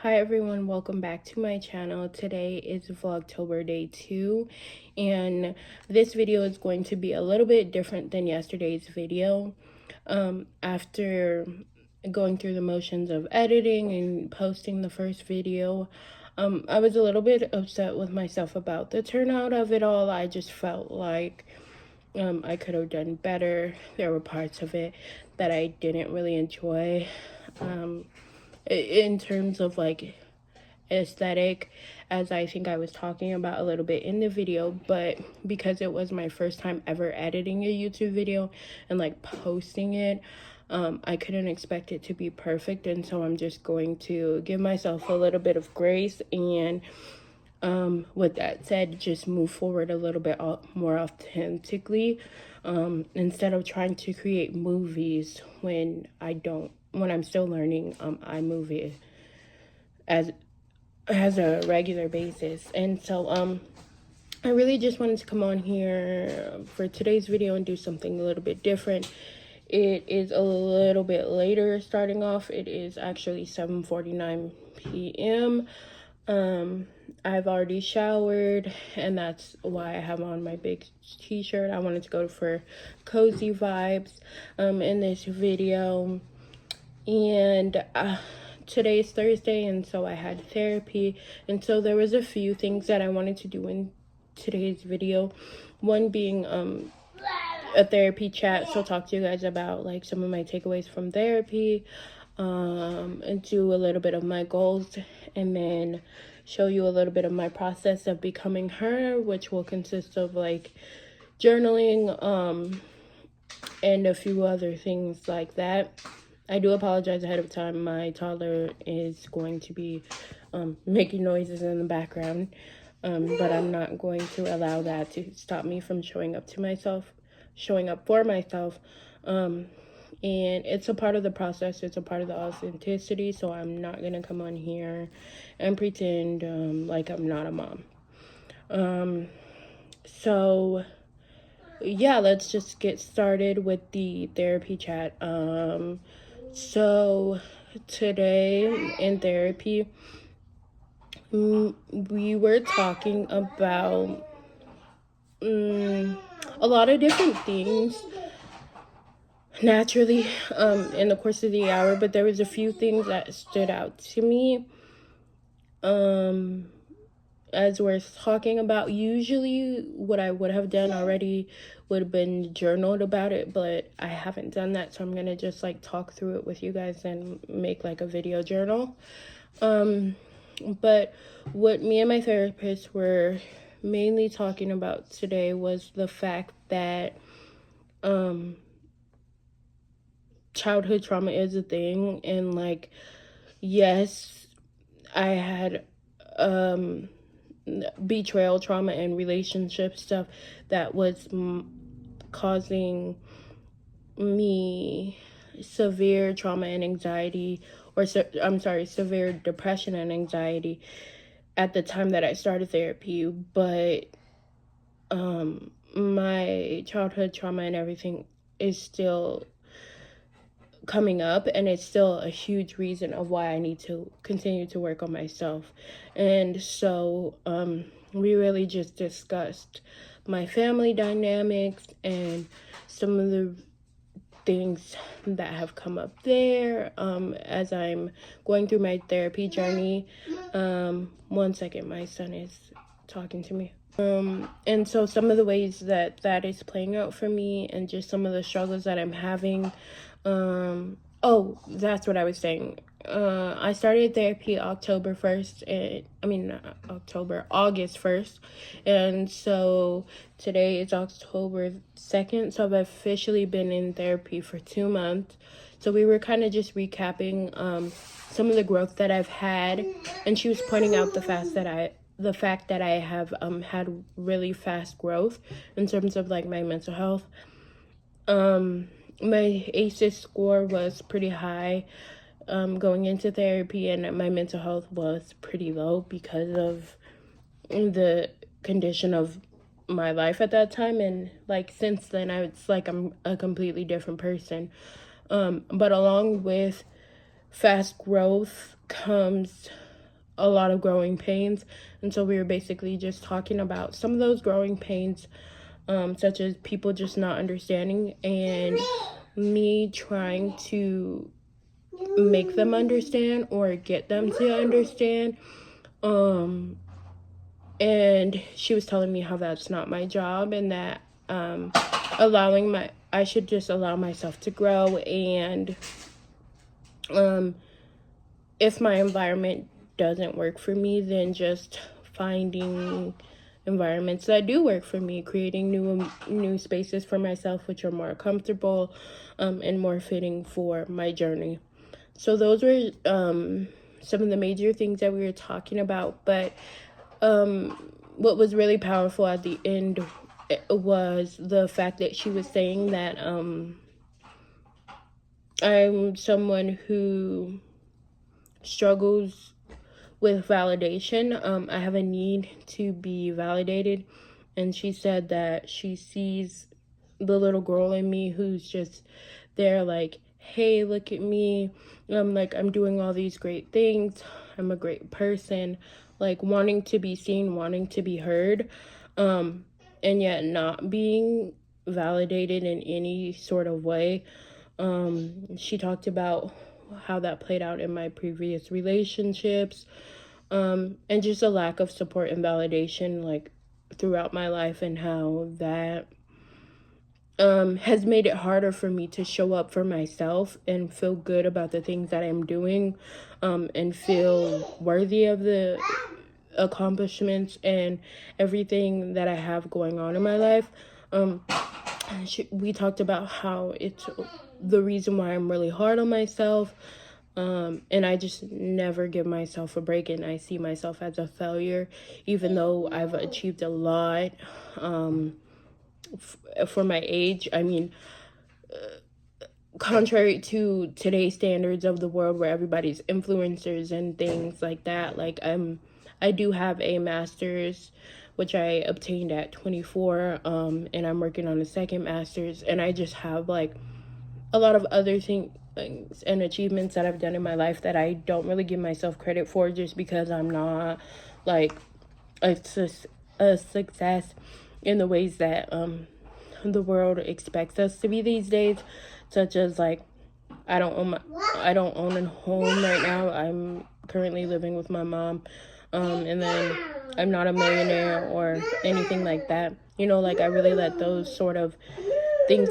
Hi everyone, welcome back to my channel. Today is Vlogtober day 2, and this video is going to be a little bit different than yesterday's video. After going through the motions of editing and posting the first video, I was a little bit upset with myself about the turnout of it all. I just felt like I could have done better. There were parts of it that I didn't really enjoy. In terms of like aesthetic, as I think I was talking about a little bit in the video, but because it was my first time ever editing a YouTube video and like posting it, I couldn't expect it to be perfect, and so I'm just going to give myself a little bit of grace and with that said, just move forward a little bit more authentically, instead of trying to create movies when I'm still learning iMovie as a regular basis. And so I really just wanted to come on here for today's video and do something a little bit different. It is a little bit later starting off. It is actually 7:49 p.m. I've already showered, and that's why I have on my big t-shirt. I wanted to go for cozy vibes in this video. And today's Thursday, and so I had therapy, and so there was a few things that I wanted to do in today's video. One being a therapy chat, so talk to you guys about like some of my takeaways from therapy, and do a little bit of my goals, and then show you a little bit of my process of becoming her, which will consist of like journaling and a few other things like that. I do apologize ahead of time. My toddler is going to be making noises in the background, but I'm not going to allow that to stop me from showing up for myself. And it's a part of the process. It's a part of the authenticity. So I'm not going to come on here and pretend like I'm not a mom. So yeah, let's just get started with the therapy chat. So today in therapy, we were talking about a lot of different things naturally in the course of the hour, but there was a few things that stood out to me as we're talking about. Usually what I would have done already would have been journaled about it, but I haven't done that, so I'm gonna just like talk through it with you guys and make like a video journal. But what me and my therapist were mainly talking about today was the fact that childhood trauma is a thing, and like, yes, I had betrayal trauma and relationship stuff that was causing me severe trauma and anxiety, or severe depression and anxiety at the time that I started therapy. But my childhood trauma and everything is still coming up, and it's still a huge reason of why I need to continue to work on myself. And so we really just discussed my family dynamics and some of the things that have come up there as I'm going through my therapy journey. One second, my son is talking to me. And so some of the ways that is playing out for me, and just some of the struggles that I'm having. That's what I was saying. I started therapy August 1st. And so today is October 2nd. So I've officially been in therapy for 2 months. So we were kind of just recapping some of the growth that I've had. And she was pointing out the fact that I have had really fast growth in terms of like my mental health. My ACEs score was pretty high going into therapy, and my mental health was pretty low because of the condition of my life at that time. And like since then, I'm a completely different person. But along with fast growth comes a lot of growing pains. And so we were basically just talking about some of those growing pains, such as people just not understanding and me trying to make them understand or get them to understand. And she was telling me how that's not my job, and that I should just allow myself to grow. And if my environment doesn't work for me, then just finding environments that do work for me, creating new spaces for myself which are more comfortable and more fitting for my journey. So those were some of the major things that we were talking about. But what was really powerful at the end was the fact that she was saying that I'm someone who struggles with validation. I have a need to be validated. And she said that she sees the little girl in me who's just there like, hey, look at me. I'm doing all these great things. I'm a great person. Like, wanting to be seen, wanting to be heard, and yet not being validated in any sort of way. She talked about how that played out in my previous relationships, and just a lack of support and validation, like, throughout my life, and how that has made it harder for me to show up for myself and feel good about the things that I'm doing, and feel worthy of the accomplishments and everything that I have going on in my life. We talked about how it's the reason why I'm really hard on myself, and I just never give myself a break, and I see myself as a failure, even though I've achieved a lot for my age. I mean, contrary to today's standards of the world where everybody's influencers and things like that, like, I do have a master's, which I obtained at 24, and I'm working on a second master's, and I just have like a lot of other things and achievements that I've done in my life that I don't really give myself credit for, just because I'm not like a success in the ways that the world expects us to be these days, such as like I don't own a home right now. I'm currently living with my mom, and then I'm not a millionaire or anything like that. Like, I really let those sort of things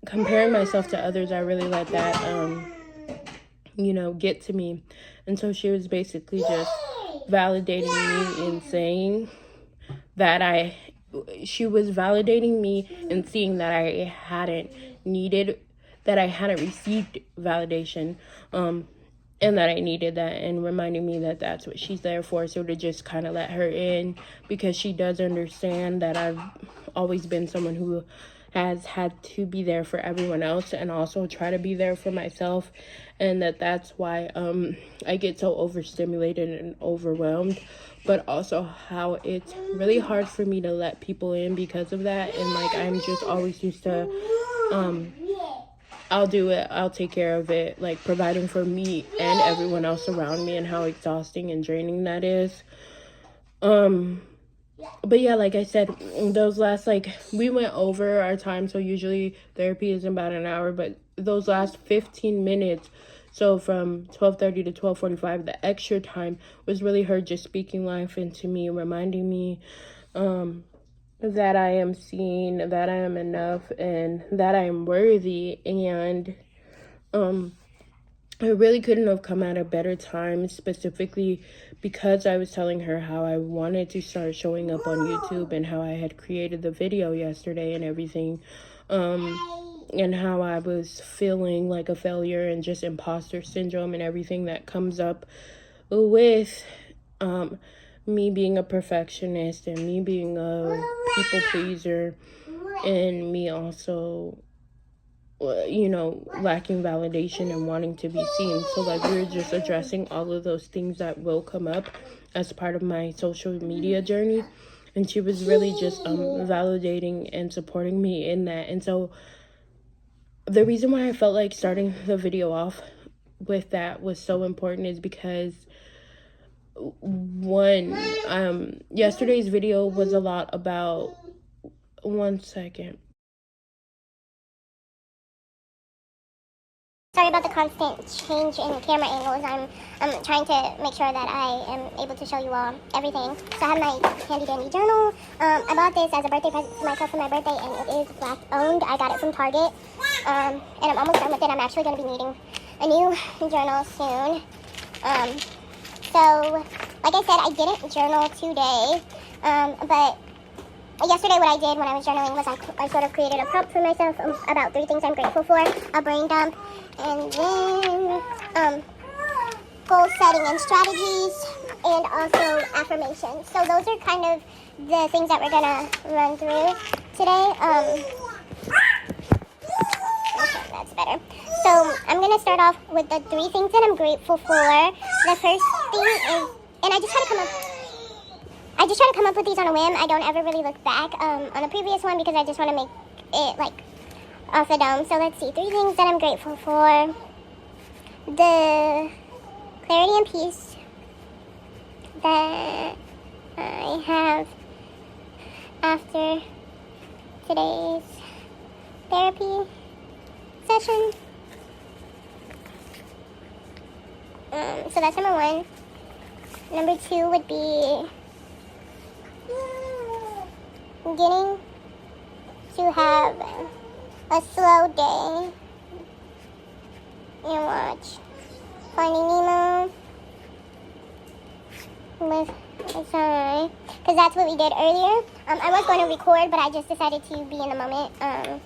comparing myself to others, I really let that get to me. And so she was basically just validating me in saying that she was validating me and seeing that I hadn't received validation, and that I needed that, and reminding me that that's what she's there for. So to just kind of let her in, because she does understand that I've always been someone who has had to be there for everyone else and also try to be there for myself, and that's why I get so overstimulated and overwhelmed, but also how it's really hard for me to let people in because of that. And like, I'm just always used to I'll do it, I'll take care of it, like providing for me and everyone else around me, and how exhausting and draining that is. But yeah, like I said, those last, we went over our time, so usually therapy is about an hour, but those last 15 minutes, so from 12:30 to 12:45, the extra time was really her just speaking life into me, reminding me that I am seen, that I am enough, and that I am worthy. And it really couldn't have come at a better time, specifically because I was telling her how I wanted to start showing up on YouTube, and how I had created the video yesterday and everything, and how I was feeling like a failure and just imposter syndrome and everything that comes up with me being a perfectionist, and me being a people pleaser, and me also lacking validation and wanting to be seen. So like, we were just addressing all of those things that will come up as part of my social media journey, and she was really just validating and supporting me in that. And so the reason why I felt like starting the video off with that was so important is because one, yesterday's video was a lot about, 1 second. Sorry about the constant change in camera angles. I'm trying to make sure that I am able to show you all everything. So I have my handy dandy journal. I bought this as a birthday present for myself for my birthday, and it is Black owned. I got it from Target, and I'm almost done with it. I'm actually going to be needing a new journal soon. So like I said, I didn't journal today, but yesterday what I did when I was journaling was I sort of created a prompt for myself about 3 things I'm grateful for, a brain dump, and then goal setting and strategies, and also affirmations. So those are kind of the things that we're gonna run through today. Okay, that's better. So I'm gonna start off with the 3 things that I'm grateful for. The first thing is, and I just try to come up with these on a whim. I don't ever really look back on the previous one because I just want to make it like off the dome. So let's see, 3 things that I'm grateful for. The clarity and peace that I have after today's therapy session. So that's number 1. Number 2 would be getting to have a slow day and watch Finding Nemo with a sunrise, because that's what we did earlier. I was going to record, but I just decided to be in the moment. And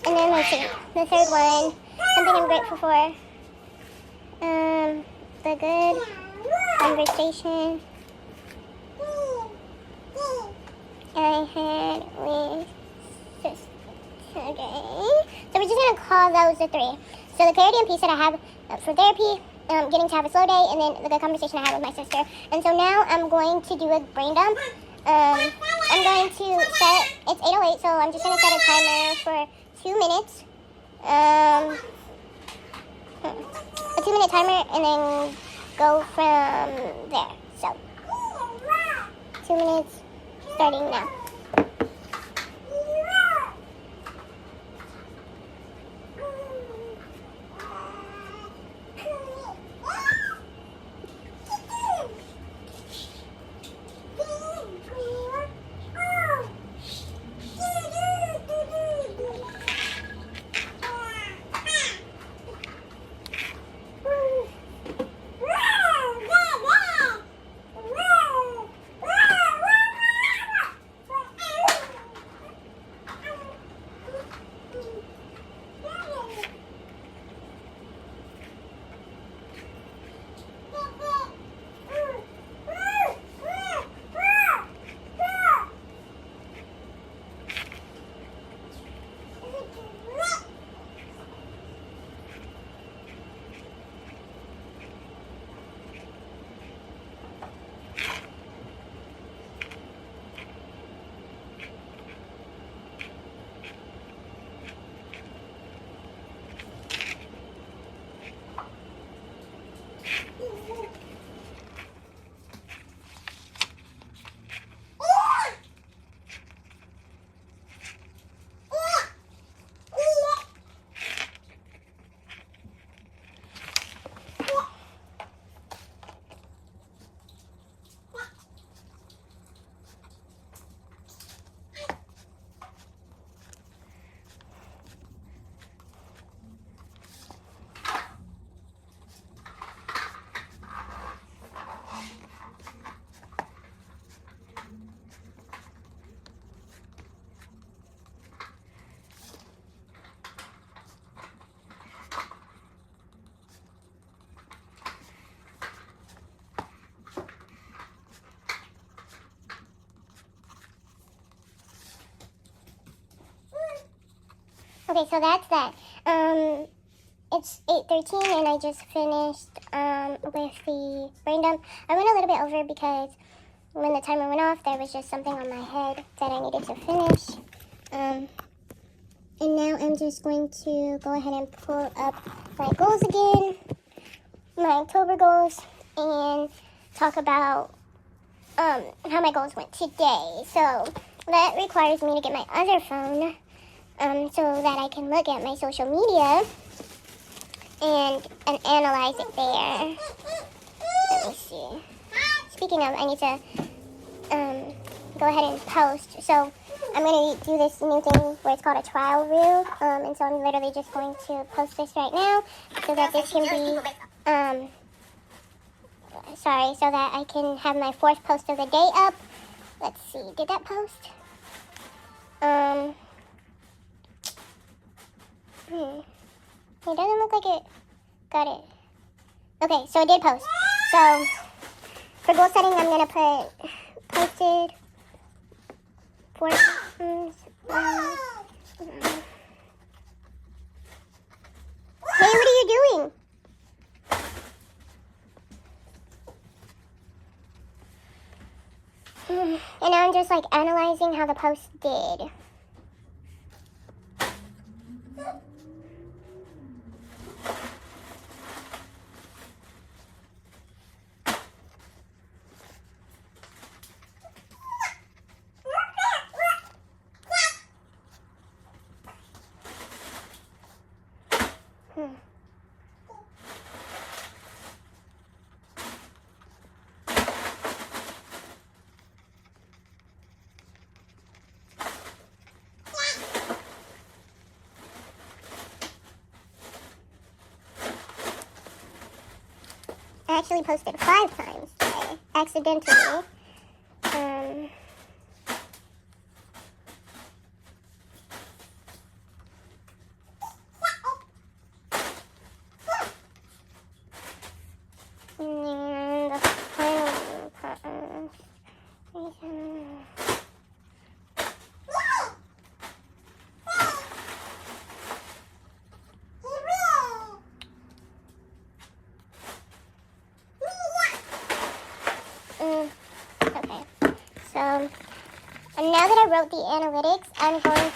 then let's see, the third one, something I'm grateful for. The good conversation I had with sister today. So we're just going to call those the 3. So the clarity and peace that I have for therapy, getting to have a slow day, and then the good conversation I had with my sister. And so now I'm going to do a brain dump. I'm going to set, it's 8:08, so I'm just going to set a timer for 2 minutes. A 2-minute timer, and then go from there. So 2 minutes starting now. Okay, so that's that. It's 8:13 and I just finished with the brain dump. I went a little bit over because when the timer went off, there was just something on my head that I needed to finish. And now I'm just going to go ahead and pull up my goals again, my October goals, and talk about how my goals went today. So that requires me to get my other phone so that I can look at my social media and analyze it there. Let me see. Speaking of, I need to go ahead and post. So I'm going to do this new thing where it's called a trial reel. And so I'm literally just going to post this right now so that this can be, so that I can have my 4th post of the day up. Let's see, did that post? It doesn't look like it got it. Okay, so it did post. So for goal setting, I'm going to put posted 4 times. Hey, what are you doing? And now I'm just like analyzing how the post did. I actually posted 5 times today, accidentally. And the final post. Okay, so and now that I wrote the analytics, I'm going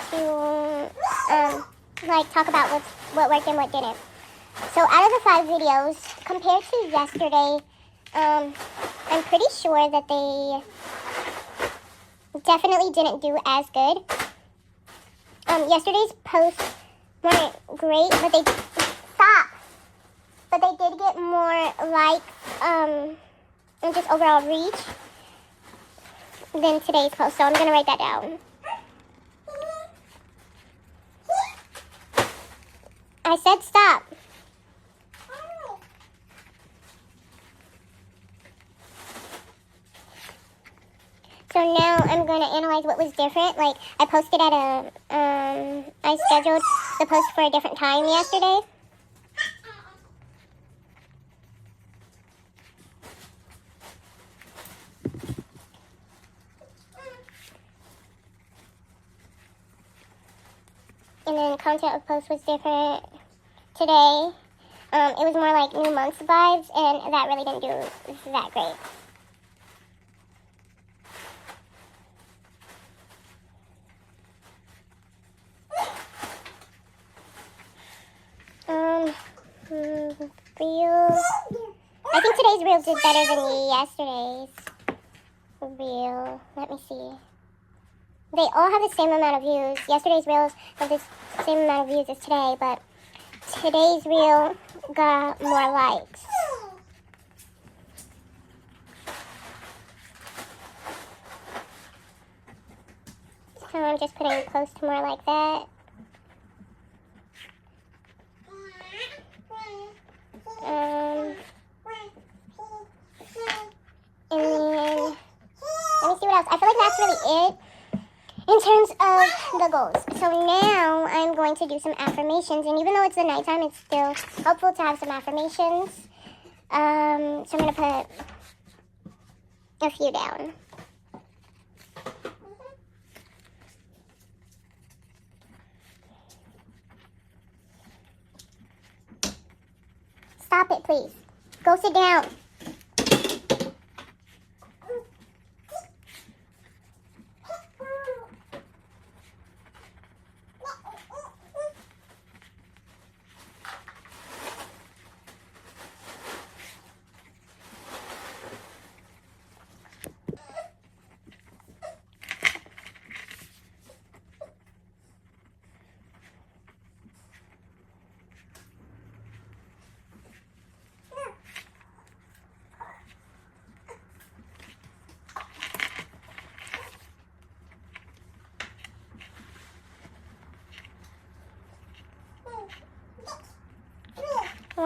to talk about what worked and what didn't. So out of the 5 videos, compared to yesterday, I'm pretty sure that they definitely didn't do as good. Yesterday's posts weren't great, but they did get more likes and just overall reach than today's post. So I'm gonna write that down. I said stop. So now I'm going to analyze what was different. Like, I posted at I scheduled the post for a different time yesterday. And then content of post was different today. It was more like New Month's vibes, and that really didn't do that great. Reels. I think today's reels did better than yesterday's reel. Let me see. They all have the same amount of views. Yesterday's reels have the same amount of views as today, but today's reel got more likes. So I'm just putting close to more like that. And then, let me see what else. I feel like that's really it in terms of the goals. So now I'm going to do some affirmations. And even though it's the nighttime, it's still helpful to have some affirmations. So I'm going to put a few down. Stop it, please. Go sit down.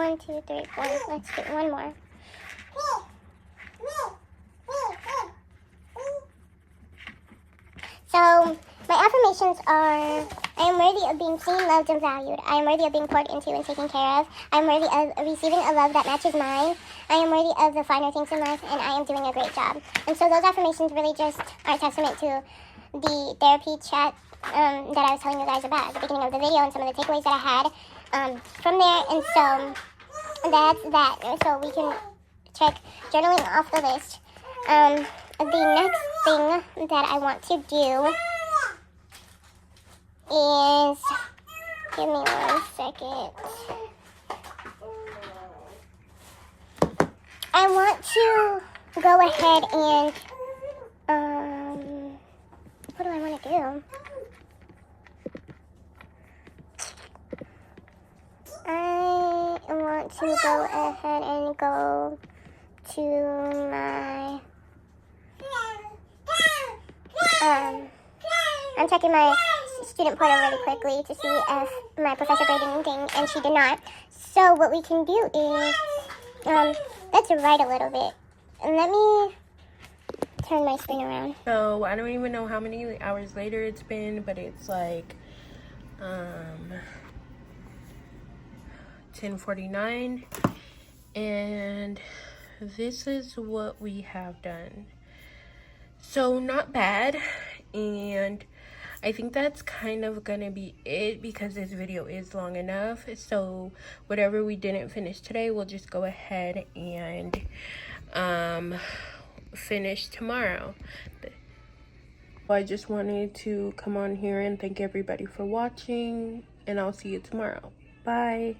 1, 2, 3, 4. Let's do one more. So, my affirmations are, I am worthy of being seen, loved, and valued. I am worthy of being poured into and taken care of. I am worthy of receiving a love that matches mine. I am worthy of the finer things in life, and I am doing a great job. And so those affirmations really just are a testament to the therapy chat that I was telling you guys about at the beginning of the video and some of the takeaways that I had from there. And so that's that. So we can check journaling off the list. The next thing that I want to do is, give me 1 second. I want to go ahead and, what do I want to do? I want to go ahead and go to my, I'm checking my student portal really quickly to see if my professor graded anything, and she did not. So what we can do is, let's write a little bit. And let me turn my screen around. So I don't even know how many hours later it's been, but it's like 10:49, and this is what we have done. So not bad, and I think that's kind of gonna be it because this video is long enough. So whatever we didn't finish today, we'll just go ahead and finish tomorrow. I just wanted to come on here and thank everybody for watching, and I'll see you tomorrow. Bye.